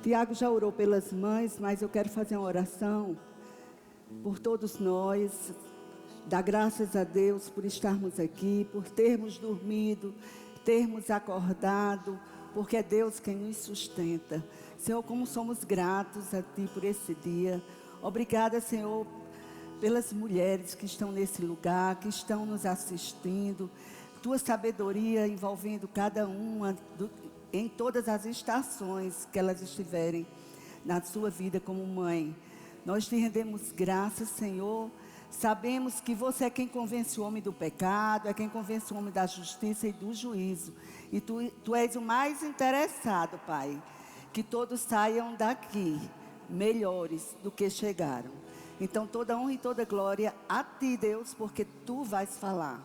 Tiago já orou pelas mães, mas eu quero fazer uma oração por todos nós. Dar graças a Deus por estarmos aqui, por termos dormido, termos acordado, porque é Deus quem nos sustenta. Senhor, como somos gratos a Ti por esse dia. Obrigada, Senhor, pelas mulheres que estão nesse lugar, que estão nos assistindo. Tua sabedoria envolvendo cada uma em todas as estações que elas estiverem na sua vida como mãe. Nós te rendemos graças, Senhor. Sabemos que você é quem convence o homem do pecado, é quem convence o homem da justiça e do juízo. E tu és o mais interessado, Pai, que todos saiam daqui melhores do que chegaram. Então toda honra e toda glória a Ti, Deus, porque Tu vais falar.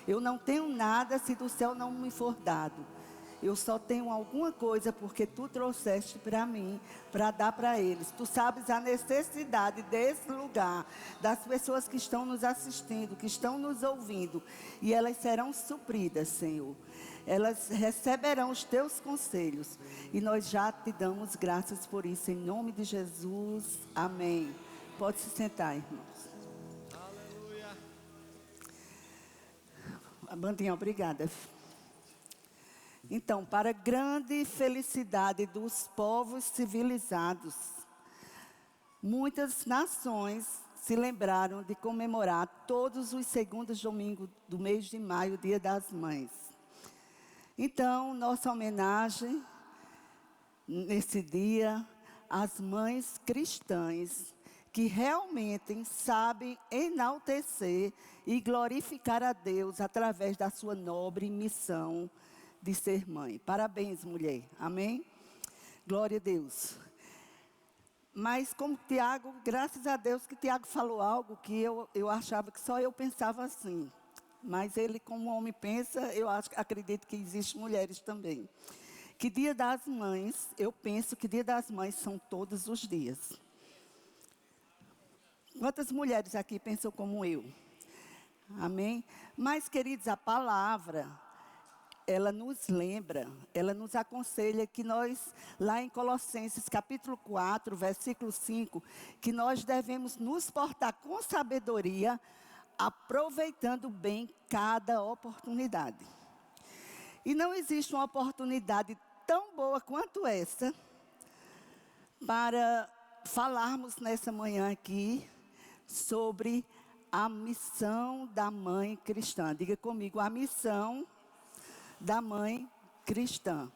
Eu não tenho nada se do céu não me for dado. Eu só tenho alguma coisa porque Tu trouxeste para mim, para dar para eles. Tu sabes a necessidade desse lugar, das pessoas que estão nos assistindo, que estão nos ouvindo. E elas serão supridas, Senhor. Elas receberão os Teus conselhos. E nós já Te damos graças por isso, em nome de Jesus. Amém. Pode se sentar, irmãos. Aleluia. A bandinha, obrigada. Então, para grande felicidade dos povos civilizados, muitas nações se lembraram de comemorar todos os segundos domingos do mês de maio, Dia das Mães. Então, nossa homenagem nesse dia às mães cristãs que realmente sabem enaltecer e glorificar a Deus através da sua nobre missão de ser mãe. Parabéns, mulher. Amém? Glória a Deus. Mas como Tiago, graças a Deus que Tiago falou algo que eu achava que só eu pensava assim. Mas ele, como homem pensa, acredito que existem mulheres também. Que Dia das Mães, eu penso que Dia das Mães são todos os dias. Quantas mulheres aqui pensam como eu? Amém? Mas, queridos, a palavra, ela nos lembra, ela nos aconselha que nós, lá em Colossenses capítulo 4, versículo 5, que nós devemos nos portar com sabedoria, aproveitando bem cada oportunidade. E não existe uma oportunidade tão boa quanto essa para falarmos nessa manhã aqui sobre a missão da mãe cristã. Diga comigo, a missão da mãe cristã.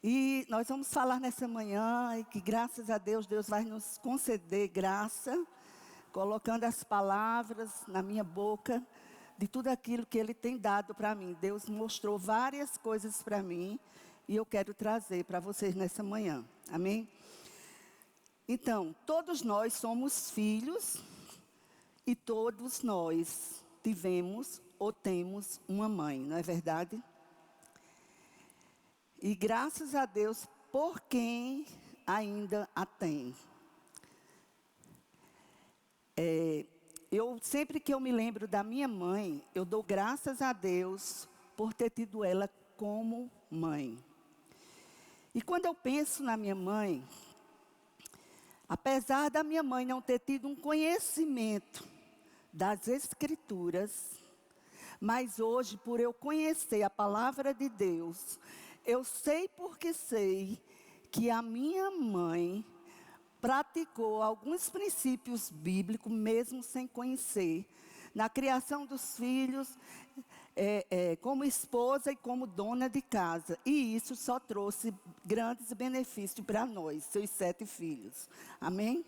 E nós vamos falar nessa manhã e que graças a Deus, Deus vai nos conceder graça, colocando as palavras na minha boca, de tudo aquilo que Ele tem dado para mim. Deus mostrou várias coisas para mim e eu quero trazer para vocês nessa manhã. Amém? Então, todos nós somos filhos e todos nós tivemos ou temos uma mãe, não é verdade? E graças a Deus por quem ainda a tem. Sempre que eu me lembro da minha mãe, eu dou graças a Deus por ter tido ela como mãe. E quando eu penso na minha mãe, apesar da minha mãe não ter tido um conhecimento das Escrituras, mas hoje, por eu conhecer a palavra de Deus, eu sei porque sei que a minha mãe praticou alguns princípios bíblicos, mesmo sem conhecer, na criação dos filhos, como esposa e como dona de casa. E isso só trouxe grandes benefícios para nós, seus 7 filhos. Amém?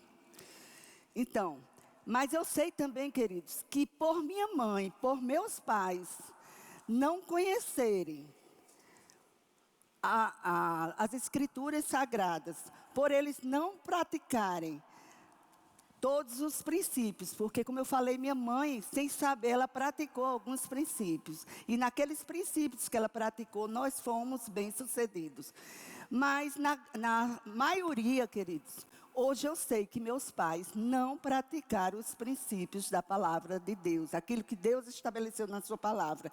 Então, mas eu sei também, queridos, que por minha mãe, por meus pais, não conhecerem as Escrituras Sagradas, por eles não praticarem todos os princípios, porque como eu falei, minha mãe, sem saber, ela praticou alguns princípios. E naqueles princípios que ela praticou, nós fomos bem-sucedidos. Mas na maioria, queridos, hoje eu sei que meus pais não praticaram os princípios da palavra de Deus, aquilo que Deus estabeleceu na sua palavra.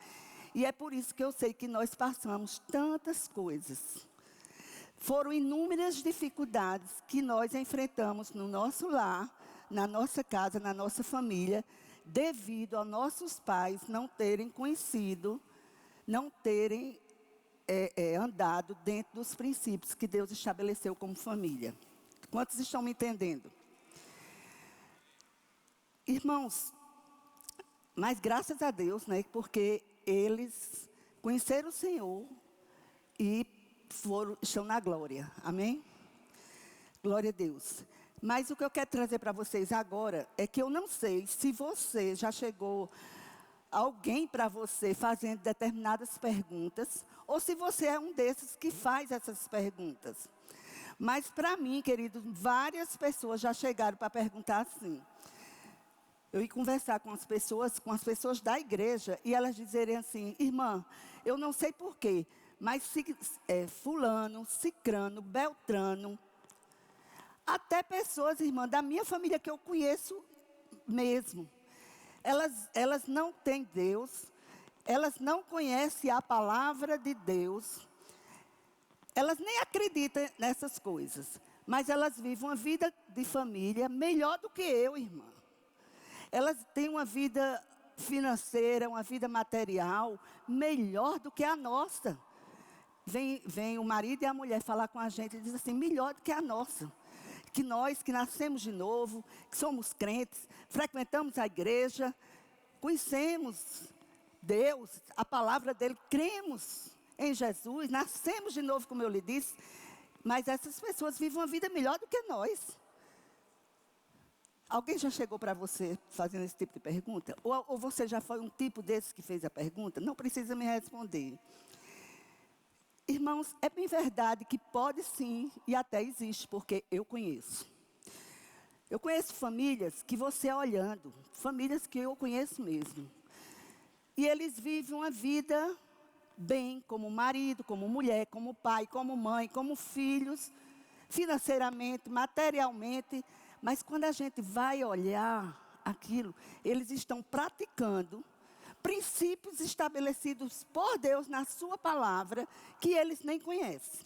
E é por isso que eu sei que nós passamos tantas coisas. Foram inúmeras dificuldades que nós enfrentamos no nosso lar, na nossa casa, na nossa família, devido aos nossos pais não terem conhecido, não terem andado dentro dos princípios que Deus estabeleceu como família. Quantos estão me entendendo? Irmãos, mas graças a Deus, né, porque eles conheceram o Senhor e estão na glória, amém? Glória a Deus. Mas o que eu quero trazer para vocês agora é que eu não sei se você já chegou alguém para você fazendo determinadas perguntas, ou se você é um desses que faz essas perguntas. Mas para mim, querido, várias pessoas já chegaram para perguntar assim. Eu ia conversar com as pessoas da igreja, e elas dizerem assim: irmã, eu não sei porquê, mas fulano, cicrano, beltrano, até pessoas, irmã, da minha família que eu conheço mesmo, elas não têm Deus, elas não conhecem a palavra de Deus, elas nem acreditam nessas coisas, mas elas vivem uma vida de família melhor do que eu, irmã. Elas têm uma vida financeira, uma vida material melhor do que a nossa. Vem o marido e a mulher falar com a gente e diz assim: melhor do que a nossa. Que nós que nascemos de novo, que somos crentes, frequentamos a igreja, conhecemos Deus, a palavra dele, cremos em Jesus, nascemos de novo, como eu lhe disse, mas essas pessoas vivem uma vida melhor do que nós. Alguém já chegou para você fazendo esse tipo de pergunta? Ou você já foi um tipo desses que fez a pergunta? Não precisa me responder. Irmãos, é bem verdade que pode sim, e até existe, porque eu conheço. Eu conheço famílias que você olhando, famílias que eu conheço mesmo. E eles vivem uma vida bem, como marido, como mulher, como pai, como mãe, como filhos, financeiramente, materialmente. Mas quando a gente vai olhar aquilo, eles estão praticando princípios estabelecidos por Deus na sua palavra, que eles nem conhecem.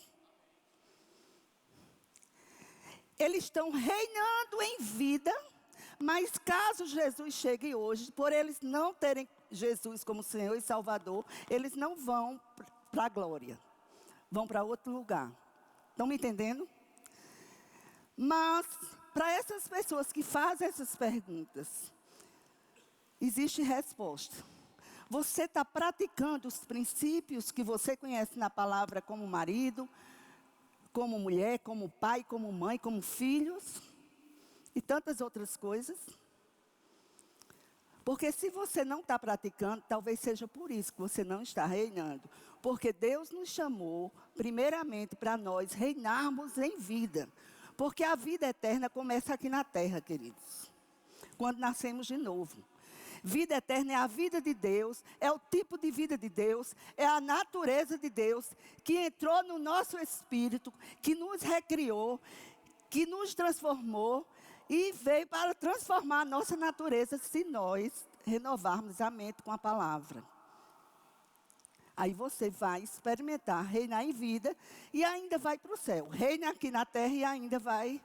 Eles estão reinando em vida, mas caso Jesus chegue hoje, por eles não terem Jesus como Senhor e Salvador, eles não vão para a glória, vão para outro lugar. Estão me entendendo? Mas, para essas pessoas que fazem essas perguntas, existe resposta. Você está praticando os princípios que você conhece na palavra como marido, como mulher, como pai, como mãe, como filhos e tantas outras coisas? Porque se você não está praticando, talvez seja por isso que você não está reinando. Porque Deus nos chamou, primeiramente, para nós reinarmos em vida. Porque a vida eterna começa aqui na terra, queridos. Quando nascemos de novo. Vida eterna é a vida de Deus, é o tipo de vida de Deus, é a natureza de Deus que entrou no nosso espírito, que nos recriou, que nos transformou e veio para transformar a nossa natureza se nós renovarmos a mente com a palavra. Aí você vai experimentar, reinar em vida e ainda vai para o céu. Reina aqui na terra e ainda vai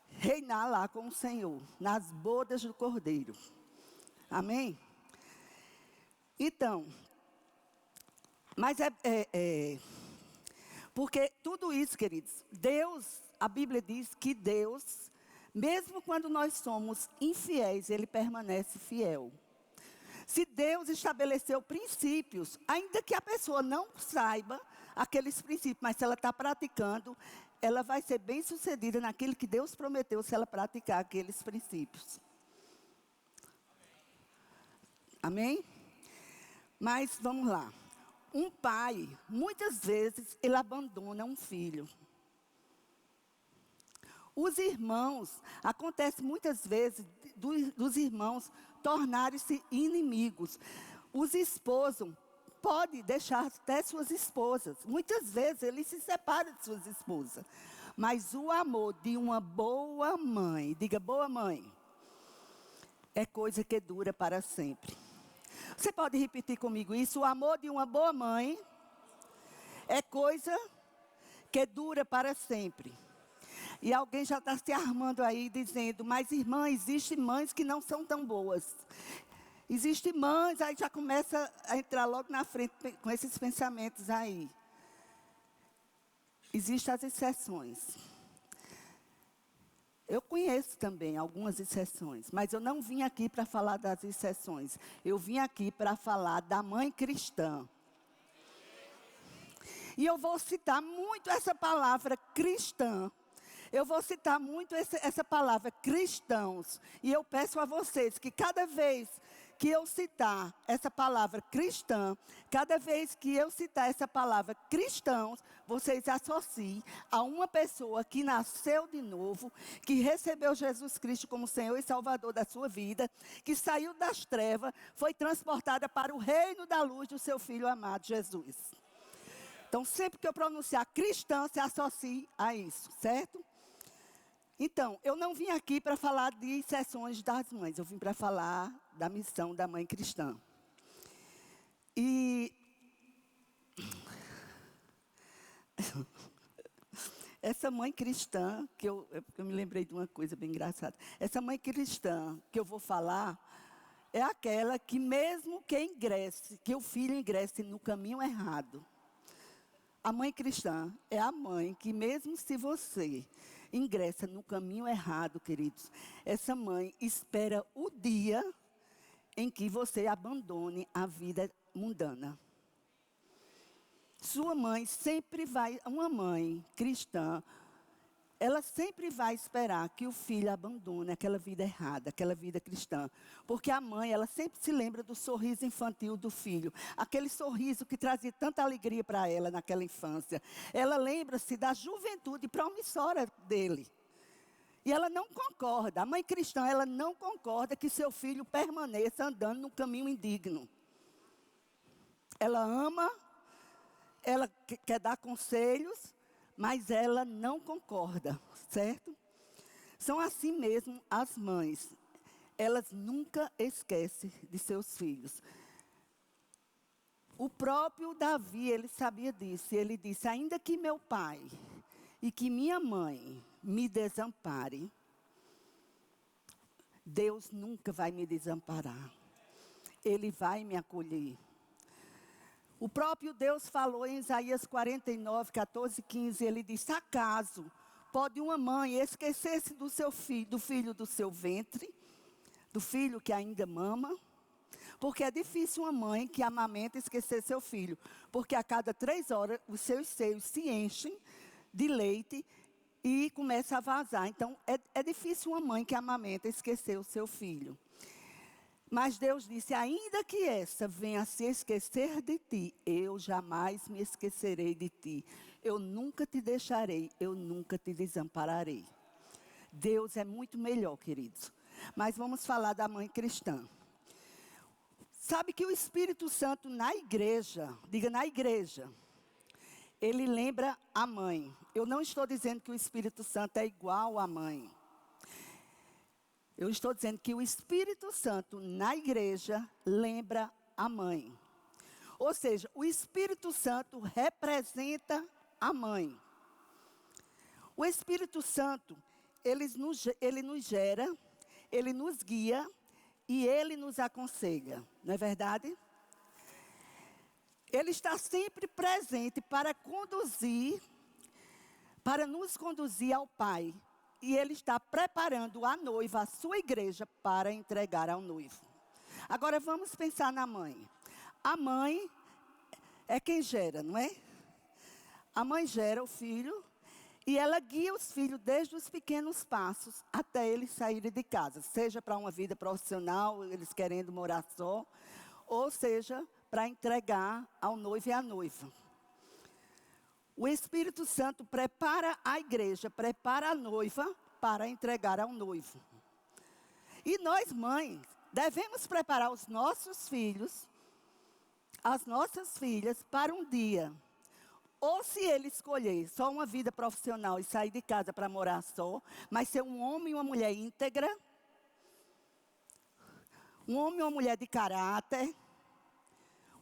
reinar lá com o Senhor, nas bodas do Cordeiro. Amém? Então, mas porque tudo isso, queridos, Deus, a Bíblia diz que Deus, mesmo quando nós somos infiéis, Ele permanece fiel. Se Deus estabeleceu princípios, ainda que a pessoa não saiba aqueles princípios, mas se ela está praticando, ela vai ser bem-sucedida naquilo que Deus prometeu se ela praticar aqueles princípios. Amém? Mas vamos lá. Um pai, muitas vezes, ele abandona um filho. Os irmãos, acontece muitas vezes dos irmãos tornarem-se inimigos. Os esposos podem deixar até suas esposas. Muitas vezes eles se separam de suas esposas. Mas o amor de uma boa mãe, diga boa mãe, é coisa que dura para sempre. Você pode repetir comigo isso? O amor de uma boa mãe é coisa que dura para sempre. E alguém já está se armando aí dizendo, mas irmã, existem mães que não são tão boas. Existem mães, aí já começa a entrar logo na frente com esses pensamentos aí. Existem as exceções. Eu conheço também algumas exceções, mas eu não vim aqui para falar das exceções. Eu vim aqui para falar da mãe cristã. E eu vou citar muito essa palavra cristã. Eu vou citar muito essa palavra cristãos. E eu peço a vocês que cada vez que eu citar essa palavra cristã, cada vez que eu citar essa palavra cristãos, vocês associem a uma pessoa que nasceu de novo, que recebeu Jesus Cristo como Senhor e Salvador da sua vida, que saiu das trevas, foi transportada para o reino da luz do seu Filho amado Jesus. Então, sempre que eu pronunciar cristã, se associe a isso, certo? Então, eu não vim aqui para falar de sessões das mães, eu vim para falar da missão da mãe cristã. E essa mãe cristã, que eu me lembrei de uma coisa bem engraçada. Essa mãe cristã que eu vou falar é aquela que mesmo que o filho ingresse no caminho errado. A mãe cristã é a mãe que mesmo se você ingressa no caminho errado, queridos, essa mãe espera o dia em que você abandone a vida mundana. Sua mãe sempre vai, uma mãe cristã, ela sempre vai esperar que o filho abandone aquela vida errada, aquela vida cristã. Porque a mãe, ela sempre se lembra do sorriso infantil do filho. Aquele sorriso que trazia tanta alegria para ela naquela infância. Ela lembra-se da juventude promissória dele. E ela não concorda, a mãe cristã, ela não concorda que seu filho permaneça andando no caminho indigno. Ela ama, ela quer dar conselhos, mas ela não concorda, certo? São assim mesmo as mães. Elas nunca esquecem de seus filhos. O próprio Davi, ele sabia disso. Ele disse, ainda que meu pai e que minha mãe me desampare, Deus nunca vai me desamparar. Ele vai me acolher. O próprio Deus falou em Isaías 49, 14, 15, ele disse, acaso pode uma mãe esquecer-se do seu filho, do filho do seu ventre, do filho que ainda mama? Porque é difícil uma mãe que amamenta esquecer seu filho, porque a cada 3 horas os seus seios se enchem de leite e começa a vazar. Então é difícil uma mãe que amamenta esquecer o seu filho. Mas Deus disse, ainda que essa venha a se esquecer de ti, eu jamais me esquecerei de ti. Eu nunca te deixarei, eu nunca te desampararei. Deus é muito melhor, queridos. Mas vamos falar da mãe cristã. Sabe que o Espírito Santo na igreja, diga na igreja, ele lembra a mãe. Eu não estou dizendo que o Espírito Santo é igual à mãe. Eu estou dizendo que o Espírito Santo na igreja lembra a mãe. Ou seja, o Espírito Santo representa a mãe. O Espírito Santo, ele nos gera, ele nos guia e ele nos aconselha. Não é verdade? Ele está sempre presente para nos conduzir ao Pai. E ele está preparando a noiva, a sua igreja, para entregar ao noivo. Agora vamos pensar na mãe. A mãe é quem gera, não é? A mãe gera o filho e ela guia os filhos desde os pequenos passos até eles saírem de casa. Seja para uma vida profissional, eles querendo morar só, ou seja, para entregar ao noivo e à noiva. O Espírito Santo prepara a igreja, prepara a noiva para entregar ao noivo. E nós, mães, devemos preparar os nossos filhos, as nossas filhas, para um dia. Ou se ele escolher só uma vida profissional e sair de casa para morar só, mas ser um homem e uma mulher íntegra, um homem e uma mulher de caráter,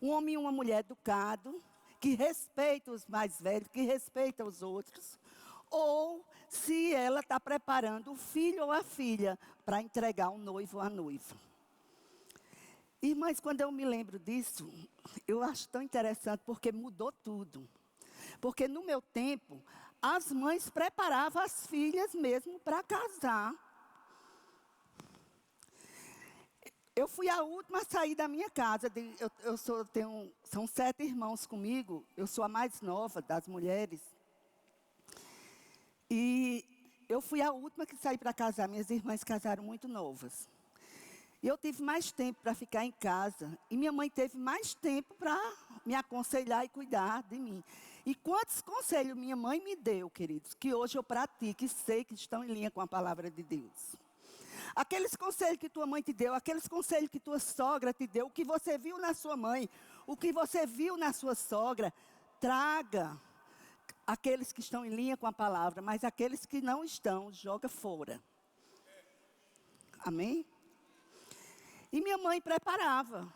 um homem e uma mulher educado, que respeita os mais velhos, que respeita os outros, ou se ela está preparando o filho ou a filha para entregar o noivo ou a noiva. Irmãs, quando eu me lembro disso, eu acho tão interessante, porque mudou tudo. Porque no meu tempo, as mães preparavam as filhas mesmo para casar. Eu fui a última a sair da minha casa. São 7 irmãos comigo. Eu sou a mais nova das mulheres. E eu fui a última que saí para casar. Minhas irmãs casaram muito novas. E eu tive mais tempo para ficar em casa. E minha mãe teve mais tempo para me aconselhar e cuidar de mim. E quantos conselhos minha mãe me deu, queridos, que hoje eu pratico e sei que estão em linha com a palavra de Deus. Aqueles conselhos que tua mãe te deu, aqueles conselhos que tua sogra te deu, o que você viu na sua mãe, o que você viu na sua sogra, traga aqueles que estão em linha com a palavra, mas aqueles que não estão, joga fora. Amém? E minha mãe preparava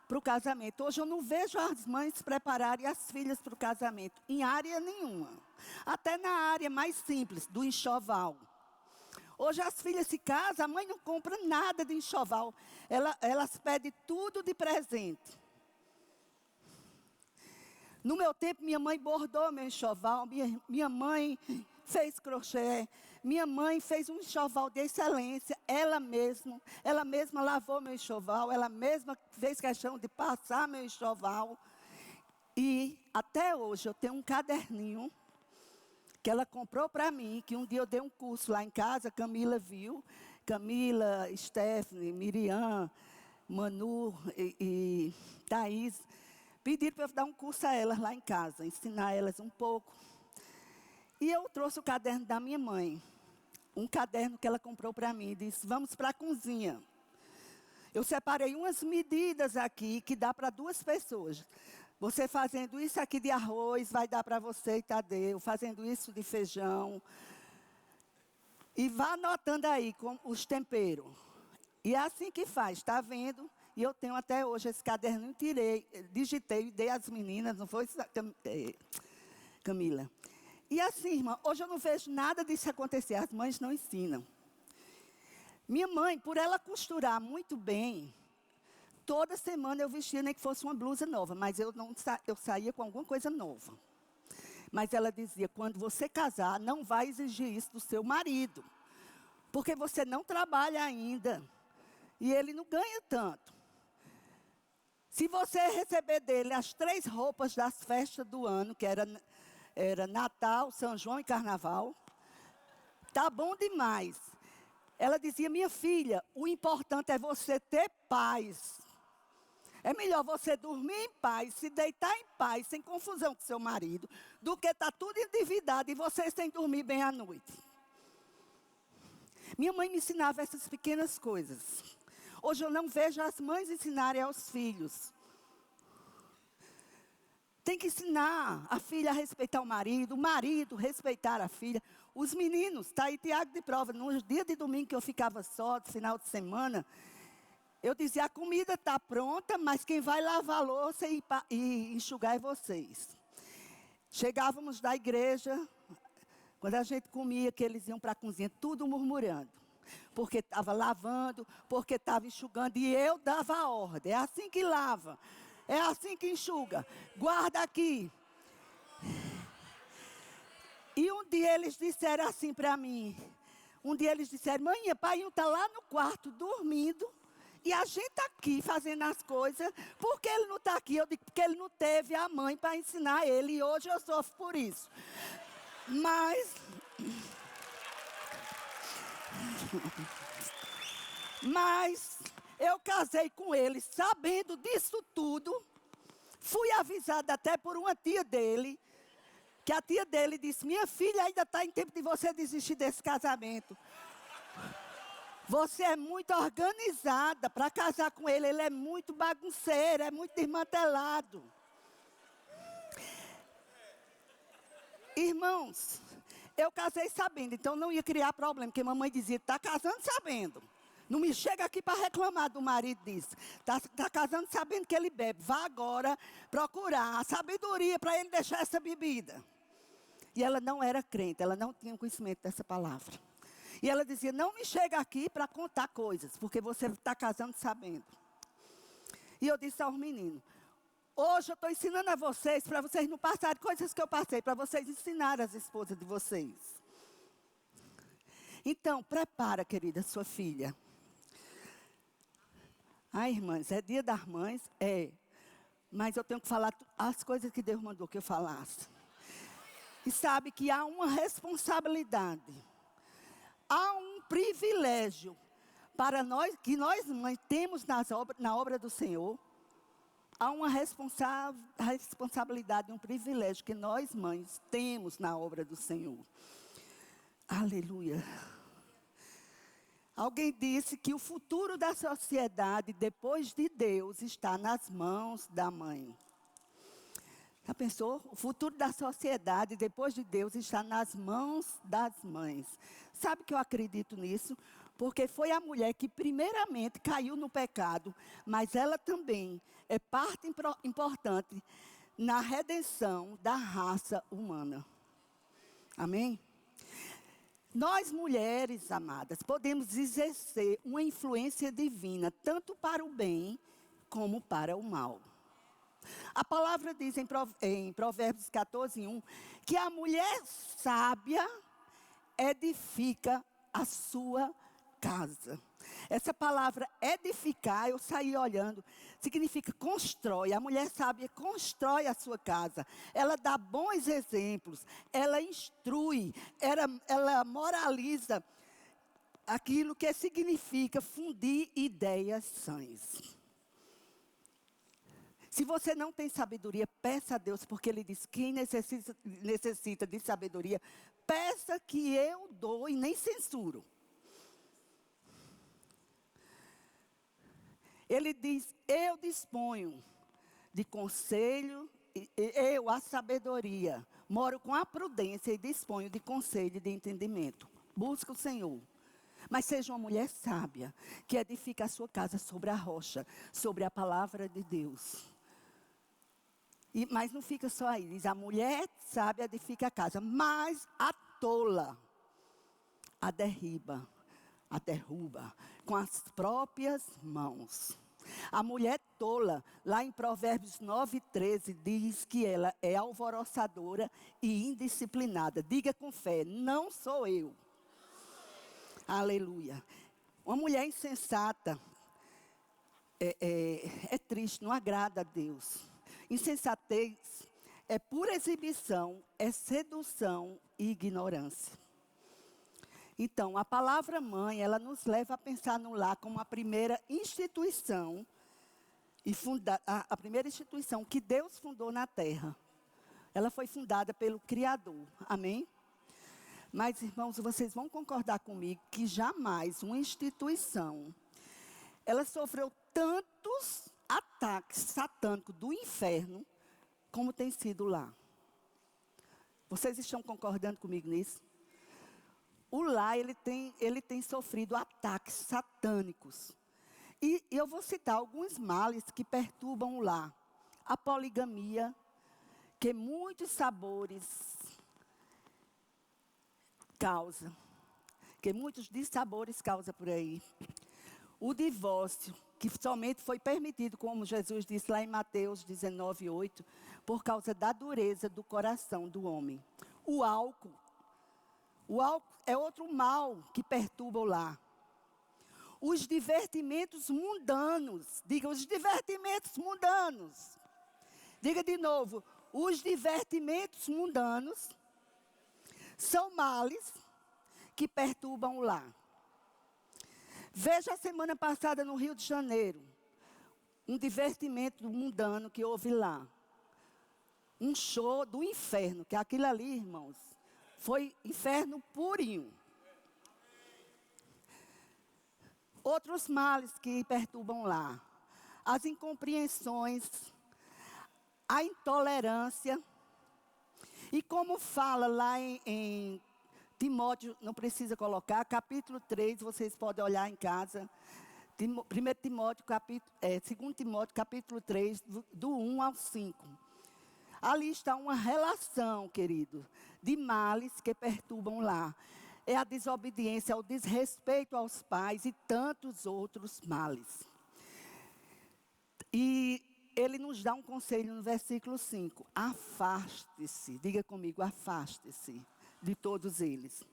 para o casamento. Hoje eu não vejo as mães prepararem as filhas para o casamento, em área nenhuma. Até na área mais simples, do enxoval. Hoje as filhas se casam, a mãe não compra nada de enxoval. Elas pedem tudo de presente. No meu tempo, minha mãe bordou meu enxoval, minha mãe fez crochê, minha mãe fez um enxoval de excelência, ela mesma lavou meu enxoval, ela mesma fez questão de passar meu enxoval. E até hoje eu tenho um caderninho que ela comprou para mim, que um dia eu dei um curso lá em casa, Camila viu, Camila, Stephanie, Miriam, Manu e Thaís, pediram para eu dar um curso a elas lá em casa, ensinar elas um pouco. E eu trouxe o caderno da minha mãe, um caderno que ela comprou para mim, e disse, vamos para a cozinha. Eu separei umas medidas aqui que dá para 2 pessoas. Você fazendo isso aqui de arroz, vai dar para você e Tadeu. Fazendo isso de feijão. E vá anotando aí com os temperos. E é assim que faz, está vendo? E eu tenho até hoje esse caderno, digitei e dei às meninas, não foi, Camila? E assim, irmã, hoje eu não vejo nada disso acontecer, as mães não ensinam. Minha mãe, por ela costurar muito bem, toda semana eu vestia nem que fosse uma blusa nova, mas eu saía com alguma coisa nova. Mas ela dizia, quando você casar, não vai exigir isso do seu marido, porque você não trabalha ainda, e ele não ganha tanto. Se você receber dele as 3 roupas das festas do ano, que era Natal, São João e Carnaval, tá bom demais. Ela dizia, minha filha, o importante é você ter paz. É melhor você dormir em paz, se deitar em paz, sem confusão com seu marido, do que estar tudo endividado e você sem dormir bem à noite. Minha mãe me ensinava essas pequenas coisas. Hoje eu não vejo as mães ensinarem aos filhos. Tem que ensinar a filha a respeitar o marido respeitar a filha. Os meninos, está aí Tiago de prova, no dia de domingo que eu ficava só, no final de semana, eu dizia, a comida está pronta, mas quem vai lavar a louça e enxugar é vocês. Chegávamos da igreja, quando a gente comia, que eles iam para a cozinha, tudo murmurando. Porque estava lavando, porque estava enxugando, e eu dava a ordem. É assim que lava, é assim que enxuga. Guarda aqui. E um dia eles disseram assim para mim. Um dia eles disseram, mãe, pai está lá no quarto dormindo. E a gente está aqui fazendo as coisas. Por que ele não está aqui? Eu digo, porque ele não teve a mãe para ensinar ele. E hoje eu sofro por isso. Mas eu casei com ele sabendo disso tudo. Fui avisada até por uma tia dele. Que a tia dele disse, minha filha, ainda está em tempo de você desistir desse casamento. Você é muito organizada para casar com ele. Ele é muito bagunceiro, é muito desmantelado. Irmãos, eu casei sabendo, então não ia criar problema. Porque mamãe dizia, está casando sabendo. Não me chega aqui para reclamar do marido disso. Está casando sabendo que ele bebe. Vá agora procurar a sabedoria para ele deixar essa bebida. E ela não era crente, ela não tinha conhecimento dessa palavra. E ela dizia, não me chega aqui para contar coisas, porque você está casando sabendo. E eu disse aos meninos, hoje eu estou ensinando a vocês, para vocês não passarem coisas que eu passei, para vocês ensinarem as esposas de vocês. Então, prepara, querida, sua filha. Ai, irmãs, é dia das mães? É. Mas eu tenho que falar as coisas que Deus mandou que eu falasse. E sabe que há uma responsabilidade. Há um privilégio para nós, que nós mães temos na obra do Senhor. Há uma responsabilidade, um privilégio que nós mães temos na obra do Senhor. Aleluia. Alguém disse que o futuro da sociedade, depois de Deus, está nas mãos da mãe. Já pensou? O futuro da sociedade, depois de Deus, está nas mãos das mães. Sabe que eu acredito nisso? Porque foi a mulher que primeiramente caiu no pecado, mas ela também é parte importante na redenção da raça humana. Amém? Nós mulheres, amadas, podemos exercer uma influência divina, tanto para o bem como para o mal. A palavra diz em Provérbios 14:1, que a mulher sábia edifica a sua casa. Essa palavra edificar, eu saí olhando, significa constrói. A mulher sábia constrói a sua casa. Ela dá bons exemplos, ela instrui, ela moraliza aquilo que significa fundir ideias sãs. Se você não tem sabedoria, peça a Deus, porque Ele diz, quem necessita de sabedoria, peça que eu dou e nem censuro. Ele diz, eu disponho de conselho, eu a sabedoria, moro com a prudência e disponho de conselho e de entendimento. Busca o Senhor. Mas seja uma mulher sábia, que edifica a sua casa sobre a rocha, sobre a palavra de Deus. Mas não fica só aí, diz a mulher sábia edifica a casa, mas a tola a derruba com as próprias mãos. A mulher tola, lá em Provérbios 9:13, diz que ela é alvoroçadora e indisciplinada. Diga com fé, não sou eu. Aleluia. Uma mulher insensata é triste, não agrada a Deus. Insensatez é pura exibição, é sedução e ignorância. Então, a palavra mãe, ela nos leva a pensar no lar como a primeira instituição, a primeira instituição que Deus fundou na terra. Ela foi fundada pelo Criador, amém? Mas, irmãos, vocês vão concordar comigo que jamais uma instituição, ela sofreu tantos ataques satânicos do inferno, como tem sido lá. Vocês estão concordando comigo nisso? O lar, ele tem sofrido ataques satânicos. E eu vou citar alguns males que perturbam o lar. A poligamia, que muitos sabores causa. Que muitos dissabores causa por aí. O divórcio, que somente foi permitido, como Jesus disse lá em Mateus 19:8, por causa da dureza do coração do homem. O álcool. O álcool é outro mal que perturba o lar. Os divertimentos mundanos. Diga, os divertimentos mundanos. Diga de novo, os divertimentos mundanos são males que perturbam o lar. Veja a semana passada no Rio de Janeiro, um divertimento mundano que houve lá. Um show do inferno, que aquilo ali, irmãos, foi inferno purinho. Outros males que perturbam lá. As incompreensões, a intolerância. E como fala lá em Timóteo, não precisa colocar, capítulo 3, vocês podem olhar em casa. 2 Timóteo, capítulo 3, do 1 ao 5. Ali está uma relação, querido, de males que perturbam o lar. É a desobediência, o desrespeito aos pais e tantos outros males. E ele nos dá um conselho no versículo 5. Afaste-se, diga comigo, afaste-se de todos eles.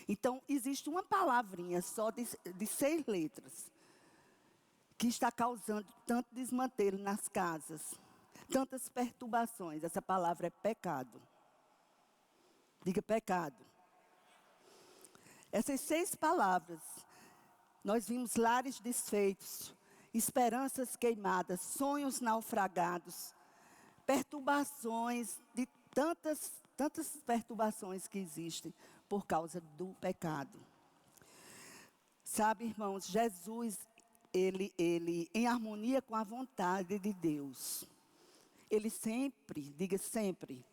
Então, existe uma palavrinha só de 6 letras que está causando tanto desmantelo nas casas, tantas perturbações. Essa palavra é pecado. Diga pecado. Essas 6 palavras, nós vimos lares desfeitos, esperanças queimadas, sonhos naufragados, perturbações de tantas perturbações que existem por causa do pecado. Sabe, irmãos, Jesus, ele em harmonia com a vontade de Deus, ele sempre, diga sempre,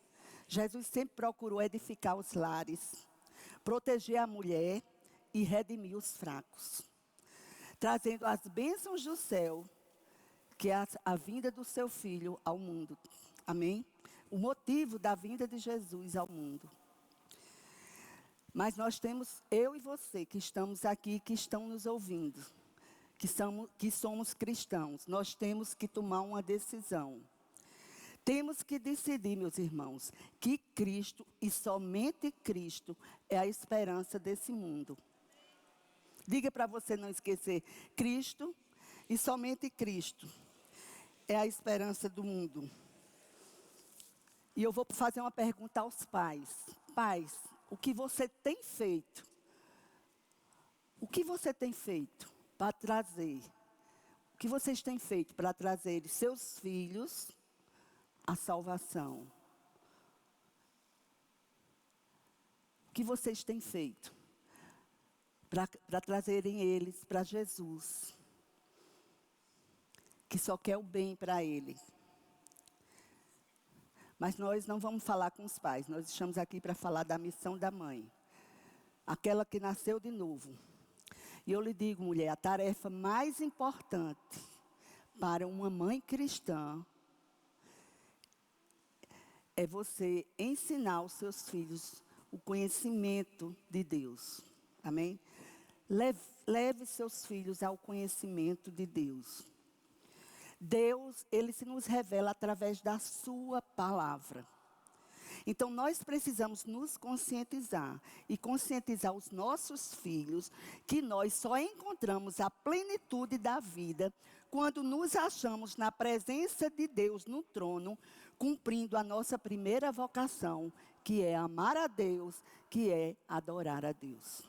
Jesus sempre procurou edificar os lares, proteger a mulher e redimir os fracos, trazendo as bênçãos do céu, que é a vinda do seu Filho ao mundo. Amém? O motivo da vinda de Jesus ao mundo. Mas nós temos, eu e você, que estamos aqui, que estão nos ouvindo, que somos cristãos, nós temos que tomar uma decisão. Temos que decidir, meus irmãos, que Cristo e somente Cristo é a esperança desse mundo. Diga para você não esquecer, Cristo e somente Cristo é a esperança do mundo. E eu vou fazer uma pergunta aos pais. Pais, o que você tem feito? O que você tem feito para trazer? O que vocês têm feito para trazer seus filhos à salvação? O que vocês têm feito para trazerem eles para Jesus? Que só quer o bem para ele. Mas nós não vamos falar com os pais. Nós estamos aqui para falar da missão da mãe. Aquela que nasceu de novo. E eu lhe digo, mulher, a tarefa mais importante para uma mãe cristã é você ensinar os seus filhos o conhecimento de Deus. Amém? Leve seus filhos ao conhecimento de Deus. Deus, ele se nos revela através da sua palavra. Então, nós precisamos nos conscientizar e conscientizar os nossos filhos que nós só encontramos a plenitude da vida quando nos achamos na presença de Deus no trono, cumprindo a nossa primeira vocação, que é amar a Deus, que é adorar a Deus.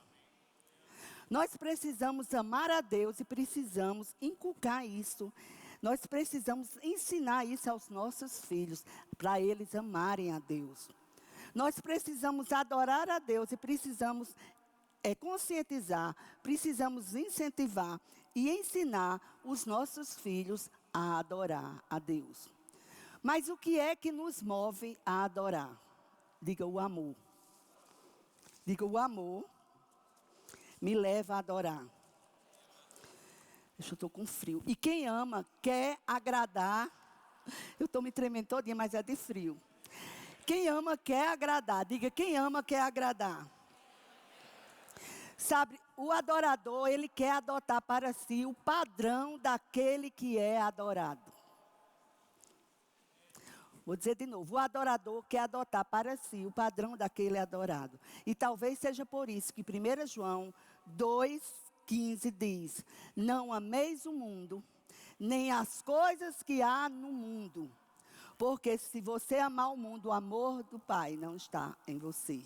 Nós precisamos amar a Deus e precisamos inculcar isso. Nós precisamos ensinar isso aos nossos filhos, para eles amarem a Deus. Nós precisamos adorar a Deus e precisamos conscientizar, precisamos incentivar e ensinar os nossos filhos a adorar a Deus. Mas o que é que nos move a adorar? Diga o amor. Diga o amor me leva a adorar. Eu estou com frio. E quem ama, quer agradar. Eu estou me tremendo todinha, mas é de frio. Quem ama, quer agradar. Diga, quem ama, quer agradar. Sabe, o adorador, ele quer adotar para si o padrão daquele que é adorado. Vou dizer de novo, o adorador quer adotar para si o padrão daquele adorado. E talvez seja por isso que 1 João 2,15 diz: não ameis o mundo, nem as coisas que há no mundo. Porque se você amar o mundo, o amor do Pai não está em você.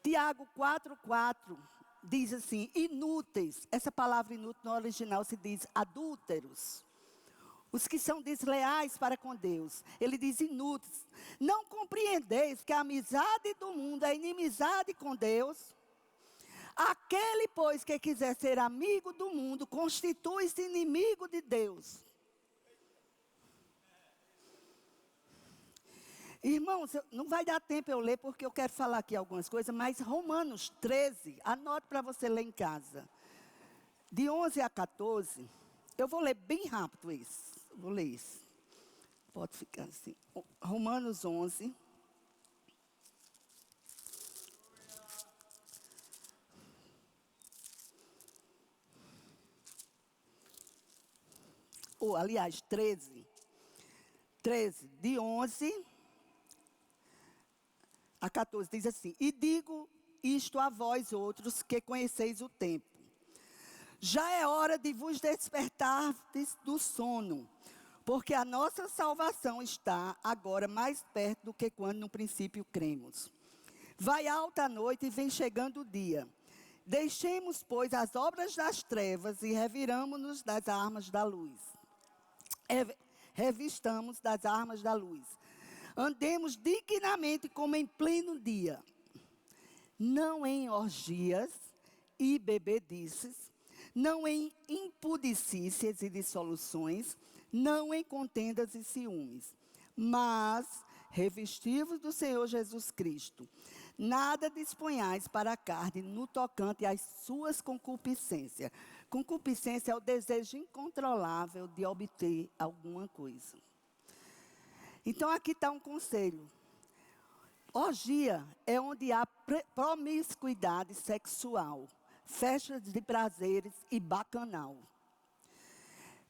Tiago 4,4 diz assim, inúteis. Essa palavra inútil no original se diz adúlteros. Os que são desleais para com Deus. Ele diz inúteis. Não compreendeis que a amizade do mundo é inimizade com Deus? Aquele, pois, que quiser ser amigo do mundo, constitui-se inimigo de Deus. Irmãos, não vai dar tempo eu ler, porque eu quero falar aqui algumas coisas, mas Romanos 13, anote para você ler em casa. De 11 a 14, eu vou ler bem rápido isso. Vou ler isso. Pode ficar assim. Romanos 11. Ou, aliás, 13. 13, de 11 a 14, diz assim: E digo isto a vós outros que conheceis o tempo. Já é hora de vos despertar do sono, porque a nossa salvação está agora mais perto do que quando no princípio cremos. Vai alta a noite e vem chegando o dia. Deixemos, pois, as obras das trevas e reviramo-nos das armas da luz. Revistamos das armas da luz. Andemos dignamente como em pleno dia, não em orgias e bebedices, não em impudicícias e dissoluções, não em contendas e ciúmes, mas revestivos do Senhor Jesus Cristo. Nada disponhais para a carne no tocante às suas concupiscências. Concupiscência é o desejo incontrolável de obter alguma coisa. Então aqui está um conselho. Orgia é onde há promiscuidade sexual, festas de prazeres e bacanal.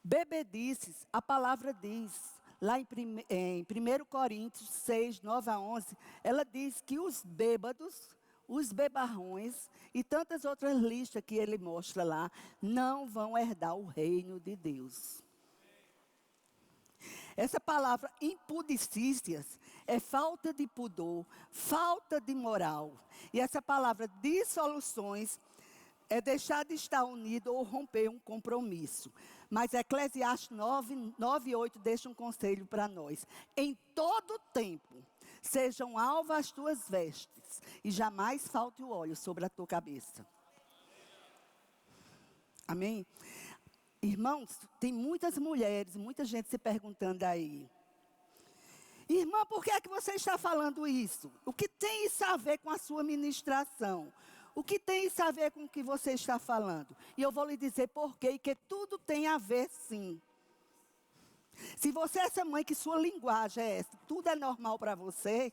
Bebedices, a palavra diz, lá em 1 Coríntios 6, 9 a 11, ela diz que os bêbados, os bebarrões e tantas outras listas que ele mostra lá, não vão herdar o reino de Deus. Essa palavra impudicícias é falta de pudor, falta de moral. E essa palavra dissoluções é deixar de estar unido ou romper um compromisso. Mas Eclesiastes 9, 9 e 8 deixa um conselho para nós. Em todo tempo, sejam alvas as tuas vestes, e jamais falte o óleo sobre a tua cabeça. Amém? Irmãos, tem muitas mulheres, muita gente se perguntando aí. Irmã, por que é que você está falando isso? O que tem isso a ver com a sua ministração? O que tem isso a ver com o que você está falando? E eu vou lhe dizer por quê, que tudo tem a ver sim. Se você é essa mãe que sua linguagem é essa, tudo é normal para você.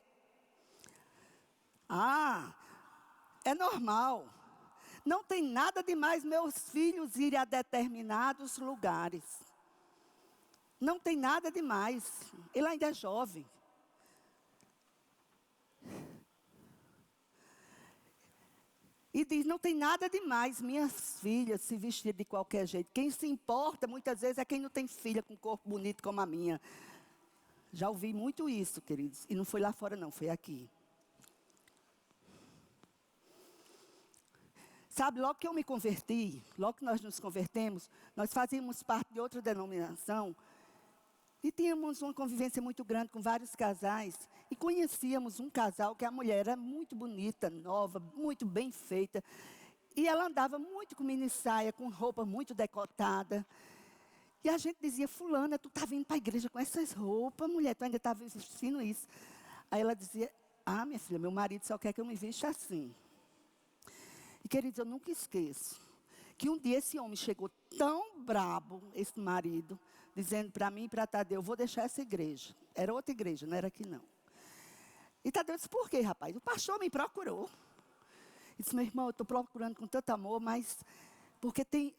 É normal. Não tem nada demais meus filhos irem a determinados lugares. Não tem nada demais. Ele ainda é jovem. E diz, não tem nada demais minhas filhas se vestirem de qualquer jeito. Quem se importa muitas vezes é quem não tem filha com corpo bonito como a minha. Já ouvi muito isso, queridos. E não foi lá fora não, foi aqui. Sabe, logo que eu me converti, logo que nós nos convertemos, nós fazíamos parte de outra denominação e tínhamos uma convivência muito grande com vários casais e conhecíamos um casal que a mulher era muito bonita, nova, muito bem feita e ela andava muito com mini saia, com roupa muito decotada. E a gente dizia, fulana, tu tá vindo para a igreja com essas roupas, mulher, tu ainda está vestindo isso. Aí ela dizia, minha filha, meu marido só quer que eu me vista assim. E, queridos, eu nunca esqueço que um dia esse homem chegou tão brabo, esse marido, dizendo para mim e para Tadeu, eu vou deixar essa igreja. Era outra igreja, não era aqui não. E Tadeu disse, por quê, rapaz? O pastor me procurou. E disse, meu irmão, eu estou procurando com tanto amor, mas porque tem...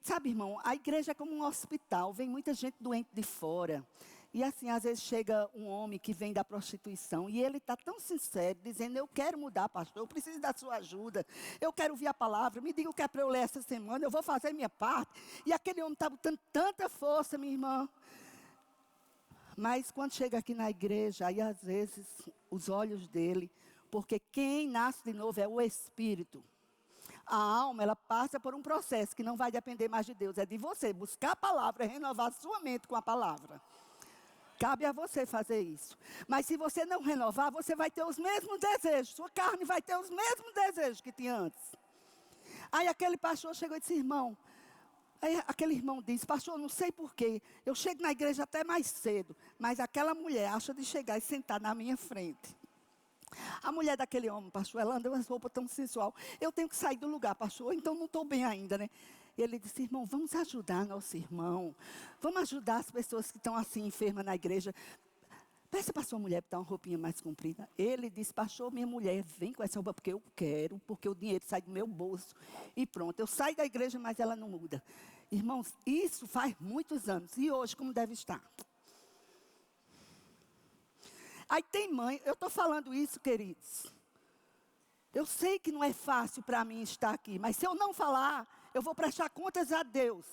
Sabe, irmão, a igreja é como um hospital, vem muita gente doente de fora. E assim, às vezes chega um homem que vem da prostituição e ele está tão sincero, dizendo, eu quero mudar, pastor, eu preciso da sua ajuda. Eu quero ouvir a palavra, me diga o que é para eu ler essa semana, eu vou fazer a minha parte. E aquele homem está botando tanta força, minha irmã. Mas quando chega aqui na igreja, aí às vezes os olhos dele, porque quem nasce de novo é o Espírito. A alma, ela passa por um processo que não vai depender mais de Deus, é de você buscar a palavra, renovar a sua mente com a palavra. Cabe a você fazer isso. Mas se você não renovar, você vai ter os mesmos desejos. Sua carne vai ter os mesmos desejos que tinha antes. Aí aquele pastor chegou e disse, irmão, Aí aquele irmão diz, pastor, não sei porquê, eu chego na igreja até mais cedo, mas aquela mulher acha de chegar e sentar na minha frente. A mulher daquele homem, pastor, ela anda com uma roupa tão sensual. Eu tenho que sair do lugar, pastor, então não estou bem ainda, né? E ele disse, irmão, vamos ajudar nosso irmão. Vamos ajudar as pessoas que estão assim enfermas na igreja. Peça para sua mulher botar uma roupinha mais comprida. Ele disse, pastor, minha mulher vem com essa roupa porque eu quero, porque o dinheiro sai do meu bolso. E pronto, eu saio da igreja, mas ela não muda. Irmãos, isso faz muitos anos. E hoje, como deve estar? Aí tem mãe, eu estou falando isso, queridos. Eu sei que não é fácil para mim estar aqui, mas se eu não falar, eu vou prestar contas a Deus.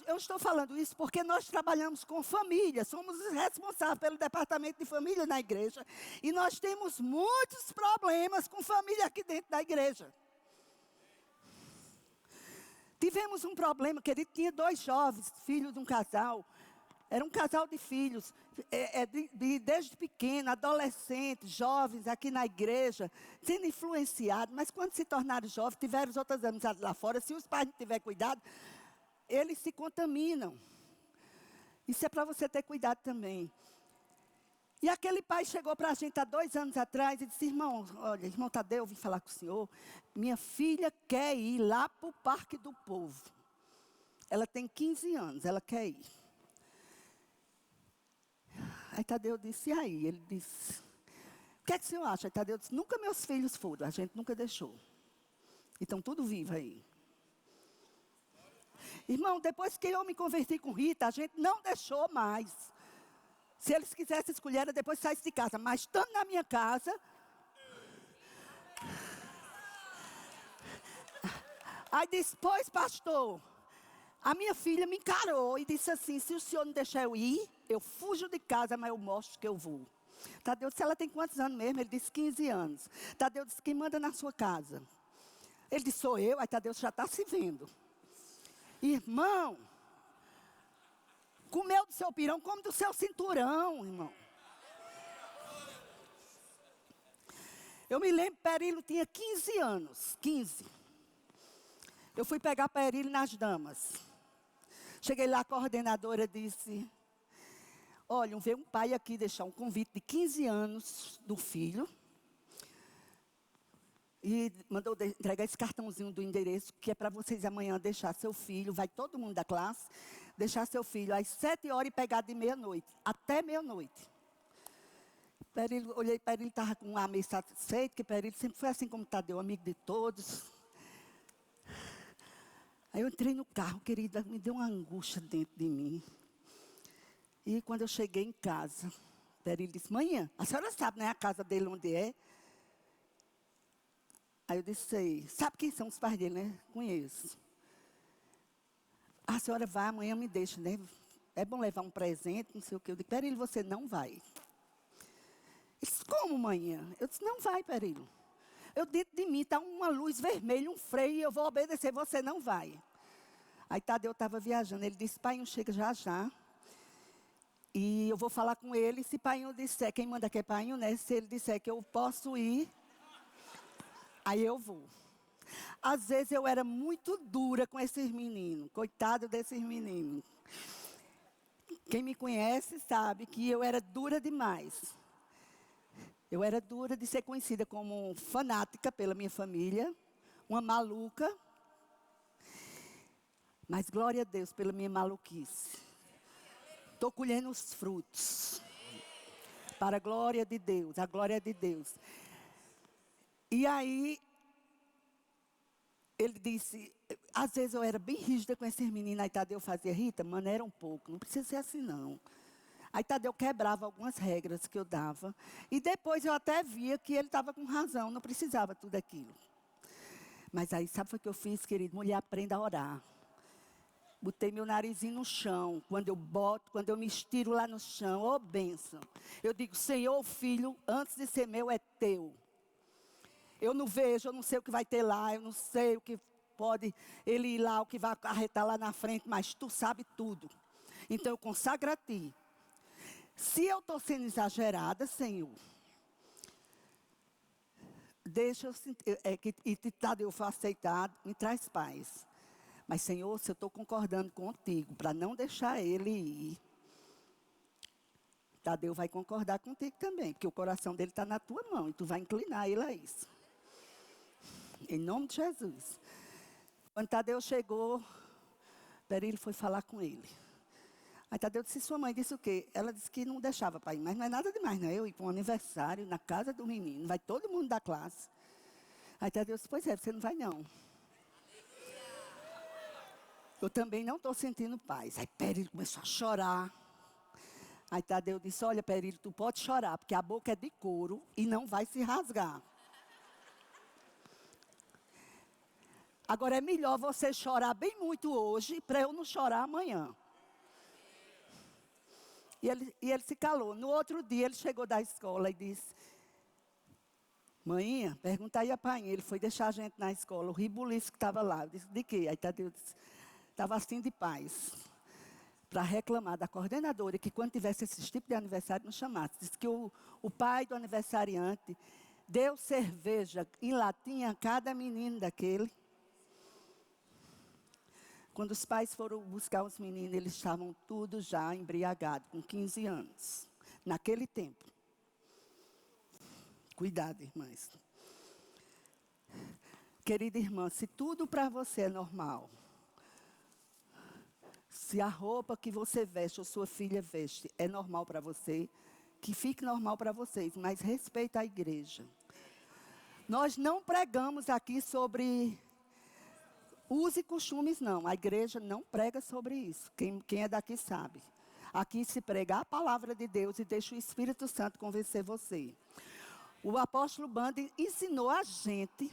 Eu estou falando isso porque nós trabalhamos com família, somos os responsáveis pelo departamento de família na igreja. E nós temos muitos problemas com família aqui dentro da igreja. Tivemos um problema, querido, tinha 2 jovens, filhos de um casal. Era um casal de filhos, desde pequeno, adolescentes, jovens aqui na igreja, sendo influenciados. Mas quando se tornaram jovens, tiveram as outras amizades lá fora. Se os pais não tiverem cuidado, eles se contaminam. Isso é para você ter cuidado também. E aquele pai chegou para a gente há 2 anos atrás e disse, irmão, olha, irmão Tadeu, eu vim falar com o senhor. Minha filha quer ir lá para o Parque do Povo. Ela tem 15 anos, ela quer ir. Aí Tadeu disse, e aí? Ele disse, o que é que o senhor acha? Aí Tadeu disse, nunca meus filhos foram, a gente nunca deixou. E estão tudo vivo aí. Irmão, depois que eu me converti com Rita, a gente não deixou mais. Se eles quisessem escolher, era depois sair de casa. Mas estando na minha casa... Aí disse, pois pastor... A minha filha me encarou e disse assim, se o senhor não deixar eu ir, eu fujo de casa, mas eu mostro que eu vou. Tadeu disse, ela tem quantos anos mesmo? Ele disse, 15 anos. Tadeu disse, quem manda na sua casa? Ele disse, sou eu. Aí Tadeu já está se vendo. Irmão, comeu do seu pirão, come do seu cinturão, irmão. Eu me lembro, Perilo tinha 15 anos, 15. Eu fui pegar Perilo nas damas. Cheguei lá, a coordenadora disse, olha, veio um pai aqui deixar um convite de 15 anos do filho. E mandou entregar esse cartãozinho do endereço, que é para vocês amanhã deixar seu filho, vai todo mundo da classe, deixar seu filho às 7 horas e pegar de meia-noite, até meia-noite. Olhei para ele, estava com um ar meio satisfeito, que Perilo sempre foi assim como Tadeu, amigo de todos. Aí eu entrei no carro, querida, me deu uma angústia dentro de mim. E quando eu cheguei em casa, Perilo disse, manhã, a senhora sabe, né, a casa dele onde é? Aí eu disse, sei, sabe quem são os pais dele, né? Conheço. A senhora vai, amanhã me deixa, né? É bom levar um presente, não sei o quê. Eu disse, Perilo, você não vai. Ele disse, como manhã? Eu disse, não vai, Perilo. Eu dentro de mim está uma luz vermelha, um freio, e eu vou obedecer, você não vai. Aí Tadeu estava viajando, ele disse, pai, chega já já. E eu vou falar com ele, se pai disser, quem manda aqui é pai, né? Se ele disser que eu posso ir, aí eu vou. Às vezes eu era muito dura com esses meninos, coitado desses meninos. Quem me conhece sabe que eu era dura demais. Eu era dura de ser conhecida como fanática pela minha família, uma maluca. Mas glória a Deus pela minha maluquice. Estou colhendo os frutos. Para a glória de Deus, a glória de Deus. E aí, ele disse, às vezes eu era bem rígida com esses meninos, aí Tadeu fazia, Rita, maneira um pouco, não precisa ser assim não. Aí Tadeu quebrava algumas regras que eu dava. E depois eu até via que ele estava com razão, não precisava tudo aquilo. Mas aí, sabe o que eu fiz, querido? Mulher, aprenda a orar. Botei meu narizinho no chão. Quando eu me estiro lá no chão, ô bênção. Eu digo, Senhor, filho, antes de ser meu, é teu. Eu não vejo, eu não sei o que vai ter lá, eu não sei o que pode ele ir lá, o que vai acarretar lá na frente, mas tu sabe tudo. Então eu consagro a ti. Se eu estou sendo exagerada, Senhor, deixa eu sentir, e Tadeu foi aceitado, me traz paz. Mas, Senhor, se eu estou concordando contigo, para não deixar ele ir, Tadeu vai concordar contigo também, porque o coração dele está na tua mão, e tu vai inclinar ele a isso. Em nome de Jesus. Quando Tadeu chegou, Perílio foi falar com ele. Aí Tadeu disse, sua mãe disse o quê? Ela disse que não deixava para ir, mas não é nada demais, não é? Eu ir para um aniversário na casa do menino, vai todo mundo da classe. Aí Tadeu disse, pois é, você não vai não. Eu também não estou sentindo paz. Aí Perílio começou a chorar. Aí Tadeu disse, olha Perílio, tu pode chorar, porque a boca é de couro e não vai se rasgar. Agora é melhor você chorar bem muito hoje, para eu não chorar amanhã. E ele se calou. No outro dia ele chegou da escola e disse, mãinha, pergunta aí a pai. Ele foi deixar a gente na escola, o ribuliço que estava lá. Eu disse, de quê? Aí Tadeu disse, estava assim de paz. Para reclamar da coordenadora, que quando tivesse esse tipo de aniversário, nos chamasse. Disse que o pai do aniversariante deu cerveja em latinha a cada menino daquele. Quando os pais foram buscar os meninos, eles estavam todos já embriagados, com 15 anos. Naquele tempo. Cuidado, irmãs. Querida irmã, se tudo para você é normal, se a roupa que você veste ou sua filha veste é normal para você, que fique normal para vocês, mas respeita a igreja. Nós não pregamos aqui sobre usos e costumes, não. A igreja não prega sobre isso. Quem é daqui sabe. Aqui se prega a palavra de Deus e deixa o Espírito Santo convencer você. O apóstolo Bandi ensinou a gente,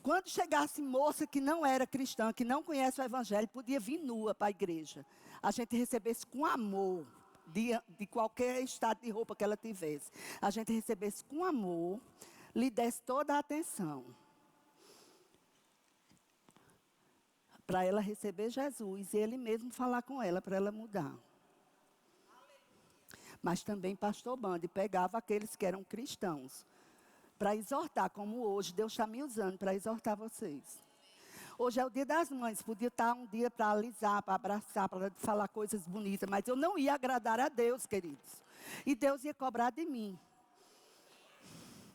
quando chegasse moça que não era cristã, que não conhece o evangelho, podia vir nua para a igreja. A gente recebesse com amor, de qualquer estado de roupa que ela tivesse. A gente recebesse com amor, lhe desse toda a atenção. Para ela receber Jesus e ele mesmo falar com ela, para ela mudar. Mas também pastor Bandi pegava aqueles que eram cristãos, para exortar, como hoje, Deus está me usando para exortar vocês. Hoje é o dia das mães, podia estar um dia para alisar, para abraçar, para falar coisas bonitas, mas eu não ia agradar a Deus, queridos. E Deus ia cobrar de mim.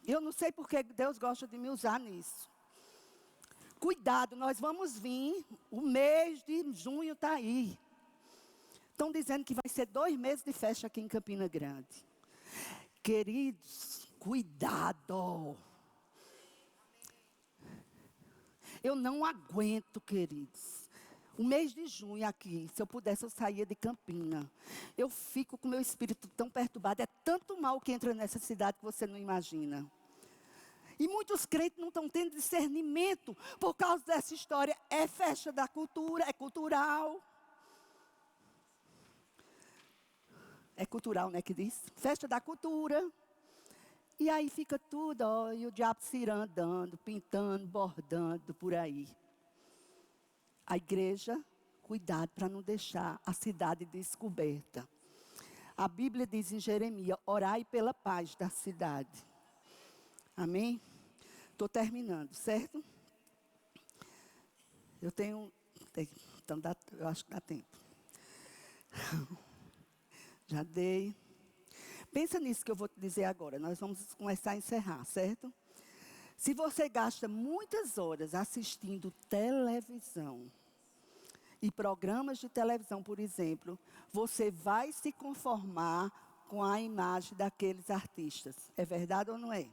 Eu não sei porque Deus gosta de me usar nisso. Cuidado, nós vamos vir, o mês de junho está aí. Estão dizendo que vai ser 2 meses de festa aqui em Campina Grande. Queridos, cuidado. Eu não aguento, queridos. O mês de junho aqui, se eu pudesse, eu saía de Campina. Eu fico com o meu espírito tão perturbado. É tanto mal que entra nessa cidade que você não imagina. E muitos crentes não estão tendo discernimento por causa dessa história. É festa da cultura, é cultural. É cultural, né, que diz? Festa da cultura. E aí fica tudo, ó, e o diabo se andando, pintando, bordando por aí. A igreja, cuidado para não deixar a cidade descoberta. A Bíblia diz em Jeremias, orai pela paz da cidade. Amém? Estou terminando, certo? Eu tenho... Então, eu acho que dá tempo. Já dei. Pensa nisso que eu vou te dizer agora. Nós vamos começar a encerrar, certo? Se você gasta muitas horas assistindo televisão, e programas de televisão, por exemplo, você vai se conformar com a imagem daqueles artistas. É verdade ou não é?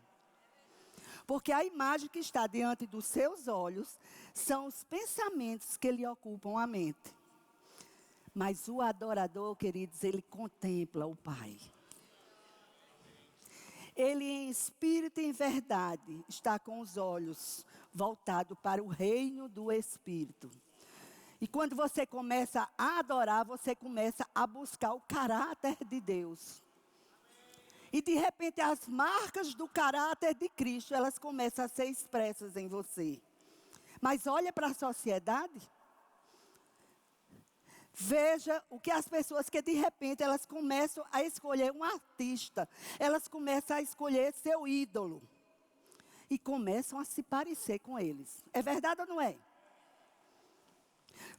Porque a imagem que está diante dos seus olhos são os pensamentos que lhe ocupam a mente. Mas o adorador, queridos, ele contempla o Pai. Ele em espírito e em verdade está com os olhos voltados para o reino do Espírito. E quando você começa a adorar, você começa a buscar o caráter de Deus. E de repente as marcas do caráter de Cristo, elas começam a ser expressas em você. Mas olha para a sociedade. Veja o que as pessoas que de repente elas começam a escolher um artista. Elas começam a escolher seu ídolo. e começam a se parecer com eles. É verdade ou não é?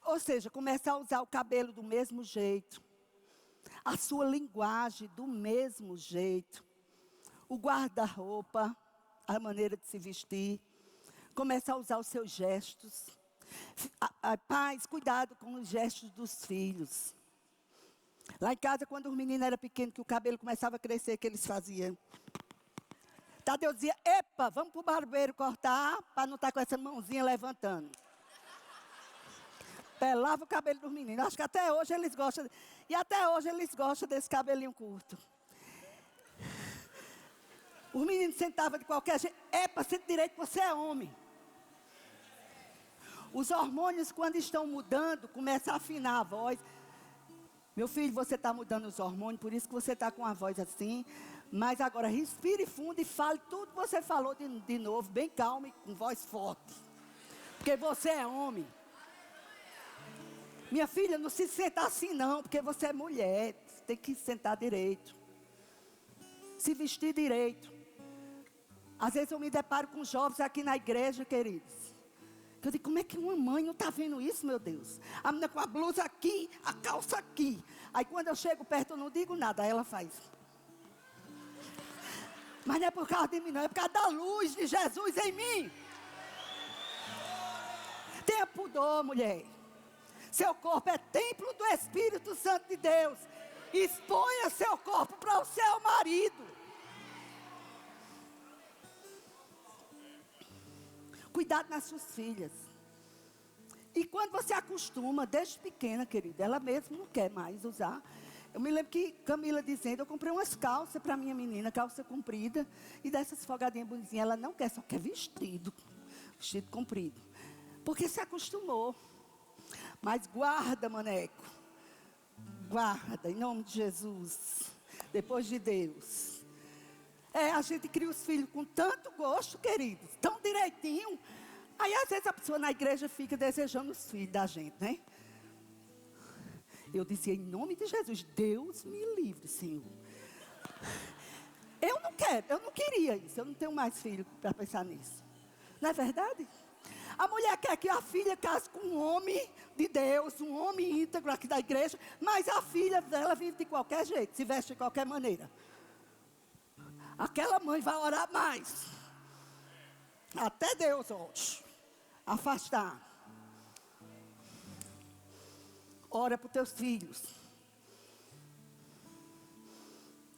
Ou seja, começa a usar o cabelo do mesmo jeito, a sua linguagem do mesmo jeito, o guarda-roupa, a maneira de se vestir, começa a usar os seus gestos. Pais, cuidado com os gestos dos filhos. Lá em casa, quando os meninos eram pequenos, que o cabelo começava a crescer, que eles faziam. Tadeu dizia, epa, vamos para o barbeiro cortar, para não estar com essa mãozinha levantando. Pelava o cabelo dos meninos. Acho que até hoje eles gostam. E até hoje eles gostam desse cabelinho curto. Os meninos sentavam de qualquer jeito. Epa, sente direito, você é homem. Os hormônios, quando estão mudando, começam a afinar a voz. Meu filho, você está mudando os hormônios, por isso que você está com a voz assim. Mas agora, respire fundo e fale tudo que você falou de novo, bem calmo e com voz forte. Porque você é homem. Minha filha, não se senta assim não, porque você é mulher. Você tem que sentar direito. Se vestir direito. Às vezes eu me deparo com jovens aqui na igreja, queridos. Eu digo, como é que uma mãe não está vendo isso, meu Deus? A menina com a blusa aqui, a calça aqui. Aí quando eu chego perto, eu não digo nada, aí ela faz. Mas não é por causa de mim, não. É por causa da luz de Jesus em mim. Tenha pudor, mulher. Seu corpo é templo do Espírito Santo de Deus. Exponha seu corpo para o seu marido. Cuidado nas suas filhas. E quando você acostuma, desde pequena, querida, ela mesma não quer mais usar. Eu me lembro que Camila dizendo, eu comprei umas calças para minha menina, calça comprida, e dessas folgadinhas bonitinhas, ela não quer, só quer vestido comprido. Porque se acostumou. Mas guarda, maneco. Guarda, em nome de Jesus. Depois de Deus. A gente cria os filhos com tanto gosto, queridos. Tão direitinho. Aí, às vezes, a pessoa na igreja fica desejando os filhos da gente, né? Eu dizia, em nome de Jesus, Deus me livre, Senhor. Eu não quero, eu não queria isso. Eu não tenho mais filho para pensar nisso. Não é verdade? A mulher quer que a filha case com um homem de Deus, um homem íntegro aqui da igreja, mas a filha dela vive de qualquer jeito, se veste de qualquer maneira. Aquela mãe vai orar mais. Até Deus, ó, afastar. Ora para os teus filhos.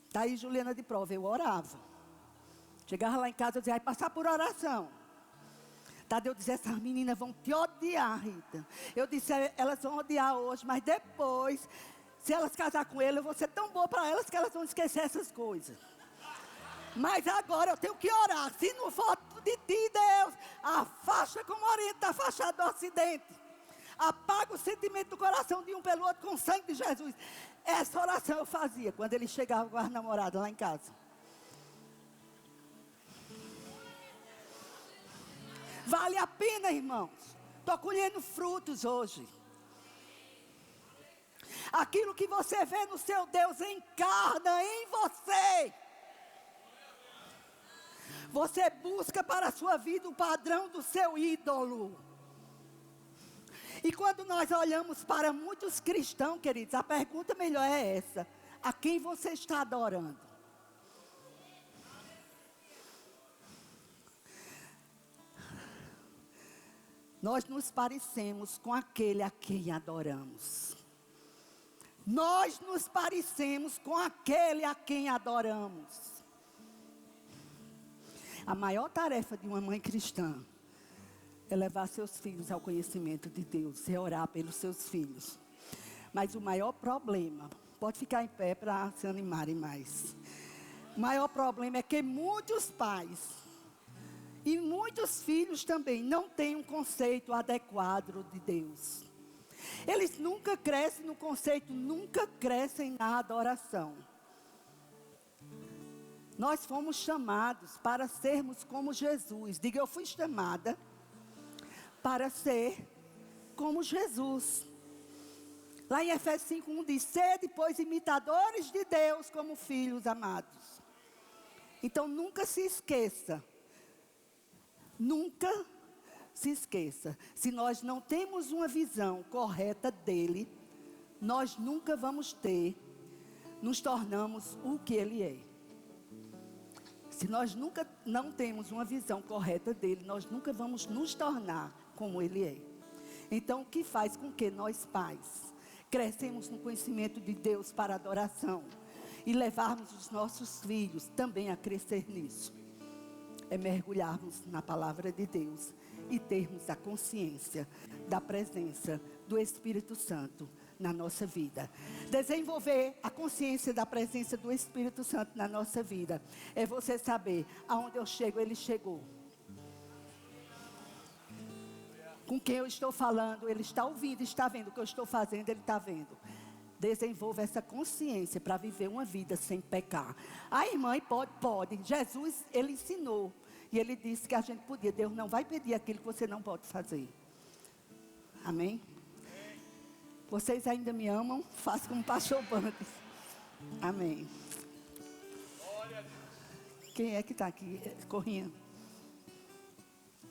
Está aí Juliana de prova, eu orava. Chegava lá em casa, eu dizia, vai passar por oração. Tadeu dizia, essas meninas vão te odiar, Rita. Eu disse, elas vão odiar hoje, mas depois, se elas casar com ele, eu vou ser tão boa para elas que elas vão esquecer essas coisas. Mas agora eu tenho que orar. Se não for de ti, Deus, afasta como o Oriente está afastado do Ocidente. Apaga o sentimento do coração de um pelo outro com o sangue de Jesus. Essa oração eu fazia quando ele chegava com as namoradas lá em casa. Vale a pena, irmãos. Estou colhendo frutos hoje. Aquilo que você vê no seu Deus encarna em você. Você busca para a sua vida o padrão do seu ídolo. E quando nós olhamos para muitos cristãos, queridos, a pergunta melhor é essa: a quem você está adorando? Nós nos parecemos com aquele a quem adoramos. Nós nos parecemos com aquele a quem adoramos. A maior tarefa de uma mãe cristã é levar seus filhos ao conhecimento de Deus, é orar pelos seus filhos. Mas o maior problema, pode ficar em pé para se animarem mais. O maior problema é que muitos pais e muitos filhos também não têm um conceito adequado de Deus. Eles nunca crescem no conceito, nunca crescem na adoração. Nós fomos chamados para sermos como Jesus. Diga, eu fui chamada para ser como Jesus. Lá em Efésios 5:1 diz, sede, pois, imitadores de Deus como filhos amados. Então nunca se esqueça nunca se esqueça, se nós não temos uma visão correta dele, nós nunca vamos nos tornamos o que ele é. Se nós nunca não temos uma visão correta dele, nós nunca vamos nos tornar como ele é. Então, o que faz com que nós pais crescemos no conhecimento de Deus para adoração e levarmos os nossos filhos também a crescer nisso? É mergulharmos na palavra de Deus e termos a consciência da presença do Espírito Santo na nossa vida. Desenvolver a consciência da presença do Espírito Santo na nossa vida é você saber, aonde eu chego, ele chegou. Com quem eu estou falando, ele está ouvindo, está vendo o que eu estou fazendo, ele está vendo. Desenvolva essa consciência para viver uma vida sem pecar. A irmã pode. Jesus, ele ensinou. E ele disse que a gente podia. Deus não vai pedir aquilo que você não pode fazer. Amém? Vocês ainda me amam? Faça como o pastor Bandes. Amém. Quem é que está aqui? Corrinha.